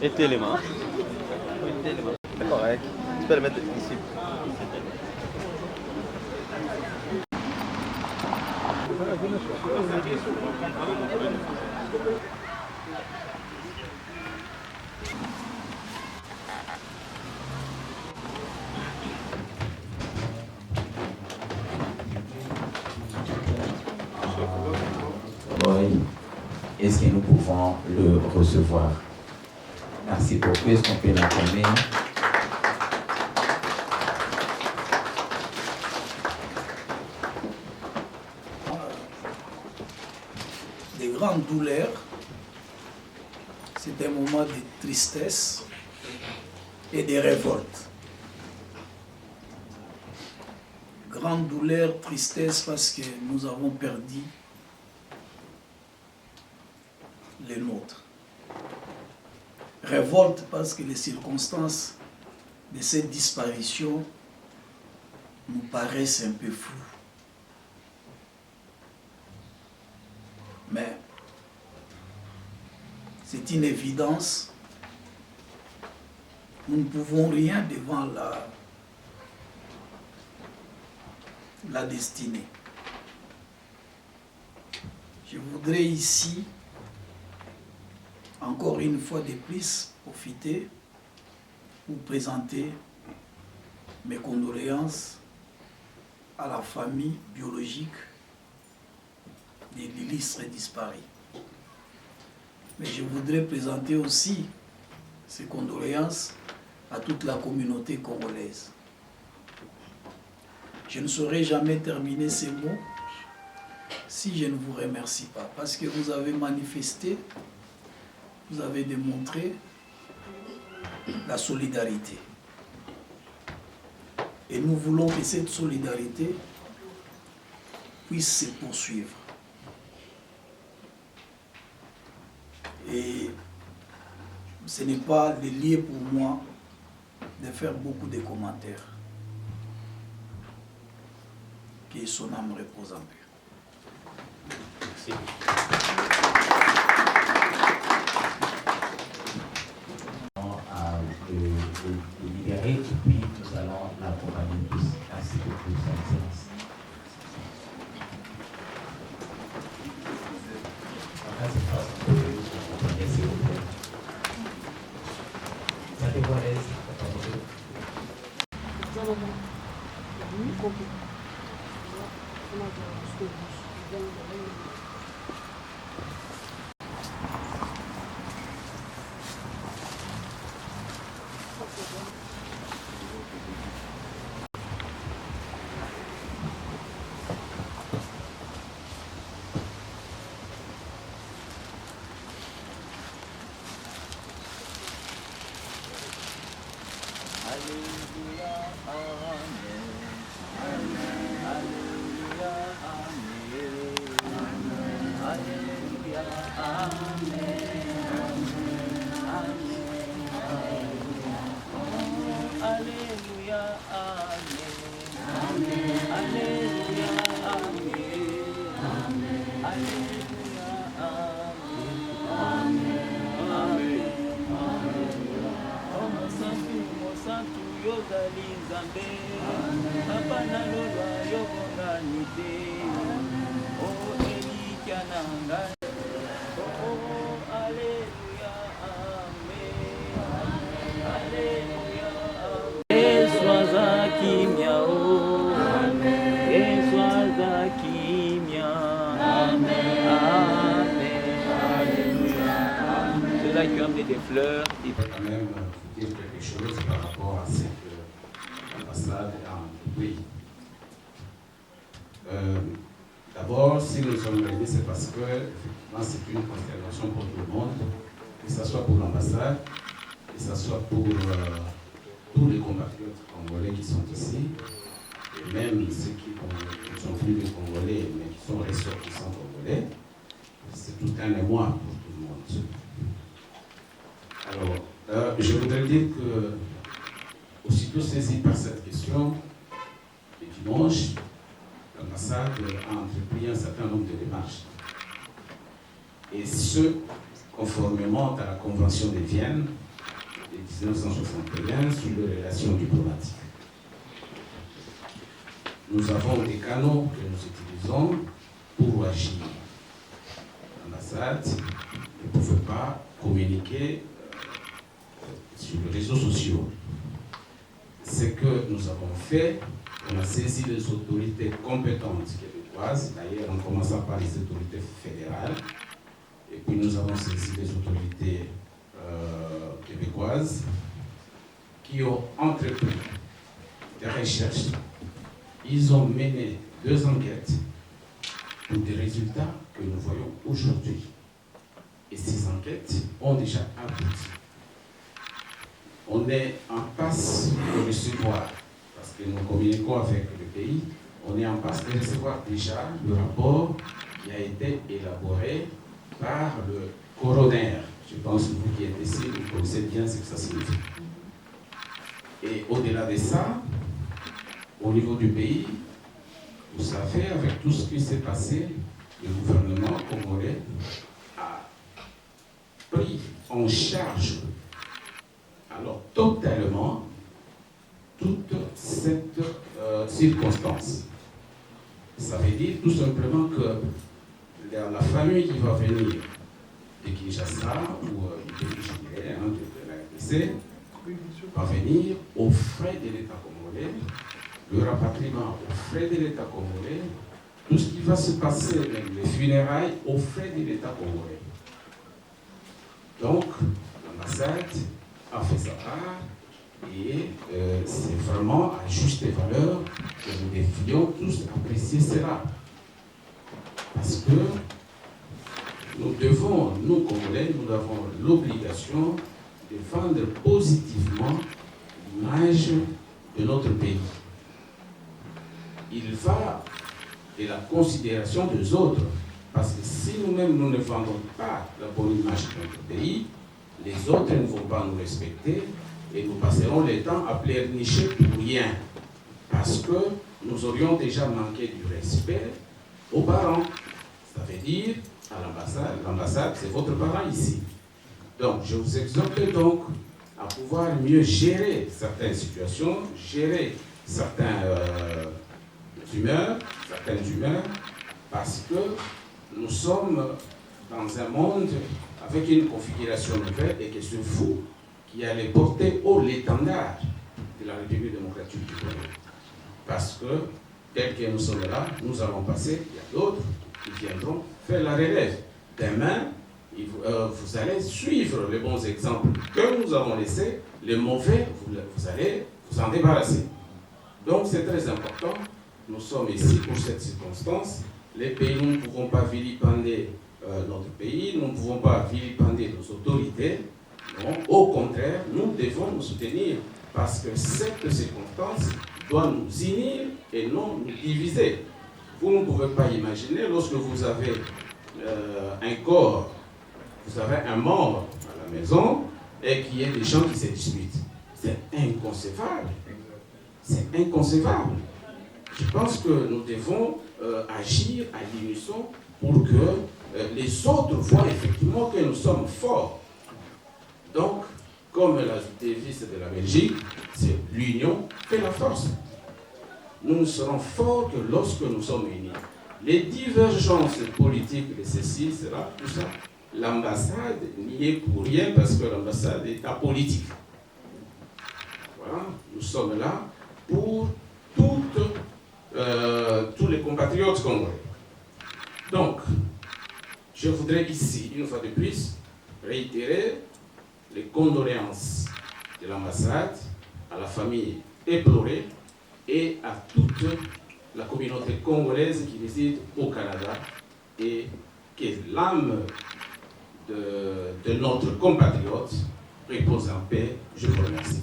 Et l'élément. D'accord, ouais. Tu peux le mettre ici. Oui. Est-ce que nous pouvons le recevoir? Merci beaucoup. Est-ce qu'on peut l'acclamer? Des grandes douleurs, c'est un moment de tristesse et de révolte. Grande douleur, tristesse parce que nous avons perdu les nôtres. Révolte parce que les circonstances de cette disparition nous paraissent un peu floues. Mais c'est une évidence. Nous ne pouvons rien devant la destinée. Je voudrais ici, encore une fois de plus, profiter pour présenter mes condoléances à la famille biologique de l'illustre disparu. Mais je voudrais présenter aussi ces condoléances à toute la communauté congolaise. Je ne saurais jamais terminer ces mots si je ne vous remercie pas, parce que vous avez manifesté, vous avez démontré la solidarité. Et nous voulons que cette solidarité puisse se poursuivre. Et ce n'est pas le lieu pour moi de faire beaucoup de commentaires. Que son âme repose en paix. Merci. À le libérer et puis nous allons l'accompagner tous. Merci beaucoup, Son Excellence. Des fleurs. Il faut quand même dire quelque chose par rapport à cette ambassade en pays. D'abord, si nous sommes réunis, c'est parce que effectivement, c'est une considération pour tout le monde, que ce soit pour l'ambassade, que ce soit pour tous les compatriotes congolais qui sont ici, et même ceux qui ne sont plus des Congolais, mais qui sont ressortissants congolais. C'est tout un émoi pour tout le monde. Alors, je voudrais dire que, aussitôt saisi par cette question, le dimanche, l'ambassade a entrepris un certain nombre de démarches. Et ce, conformément à la Convention de Vienne, de 1961 sur les relations diplomatiques. Nous avons des canaux que nous utilisons pour agir. L'ambassade ne pouvait pas communiquer sur les réseaux sociaux. Ce que nous avons fait, on a saisi les autorités compétentes québécoises, d'ailleurs en commençant par les autorités fédérales, et puis nous avons saisi les autorités québécoises qui ont entrepris des recherches. Ils ont mené 2 enquêtes pour des résultats que nous voyons aujourd'hui. Et ces enquêtes ont déjà abouti. On est en passe de recevoir, parce que nous communiquons avec le pays, on est en passe de recevoir déjà le rapport qui a été élaboré par le coroner. Je pense que vous qui êtes ici, vous connaissez bien ce que ça signifie. Et au-delà de ça, au niveau du pays, vous savez, avec tout ce qui s'est passé, le gouvernement congolais a pris en charge, alors totalement, toute cette circonstance. Ça veut dire tout simplement que la famille qui va venir de Kinshasa ou de la RDC va venir aux frais de l'État congolais, le rapatriement aux frais de l'État congolais, tout ce qui va se passer, même les funérailles, aux frais de l'État congolais. Donc, l'ambassade a fait sa part et c'est vraiment à juste valeur que nous devions tous apprécier cela. Parce que nous devons, nous Congolais, nous avons l'obligation de défendre positivement l'image de notre pays. Il va de la considération des autres, parce que si nous-mêmes nous ne vendons pas la bonne image de notre pays, les autres ne vont pas nous respecter et nous passerons le temps à pleurnicher pour rien, parce que nous aurions déjà manqué du respect aux parents. Ça veut dire à l'ambassade, l'ambassade c'est votre parent ici. Donc je vous exhorte donc à pouvoir mieux gérer certaines situations, gérer certaines humeurs, parce que nous sommes dans un monde avec une configuration nouvelle et que c'est vous qui allez porter haut l'étendard de la République démocratique du Congo. Parce que, tel que nous sommes là, nous allons passer, il y a d'autres qui viendront faire la relève. Demain, vous allez suivre les bons exemples que nous avons laissés, les mauvais, vous allez vous en débarrasser. Donc c'est très important, nous sommes ici pour cette circonstance. Les pays, nous ne pouvons pas vilipender notre pays, nous ne pouvons pas vilipender nos autorités. Non, au contraire, nous devons nous soutenir parce que cette circonstance doit nous unir et non nous diviser. Vous ne pouvez pas imaginer, lorsque vous avez un corps, vous avez un membre à la maison et qu'il y ait des gens qui se disputent. C'est inconcevable. C'est inconcevable. Je pense que nous devons agir à l'unisson pour que les autres voient effectivement que nous sommes forts. Donc, comme la devise de la Belgique, c'est l'union fait la force. Nous ne serons forts que lorsque nous sommes unis. Les divergences politiques de ceci, cela, tout ça, l'ambassade n'y est pour rien parce que l'ambassade est apolitique. Voilà, nous sommes là pour tous les compatriotes congolais. Donc, je voudrais ici, une fois de plus, réitérer les condoléances de l'ambassade à la famille éplorée et à toute la communauté congolaise qui réside au Canada et que l'âme de notre compatriote repose en paix. Je vous remercie.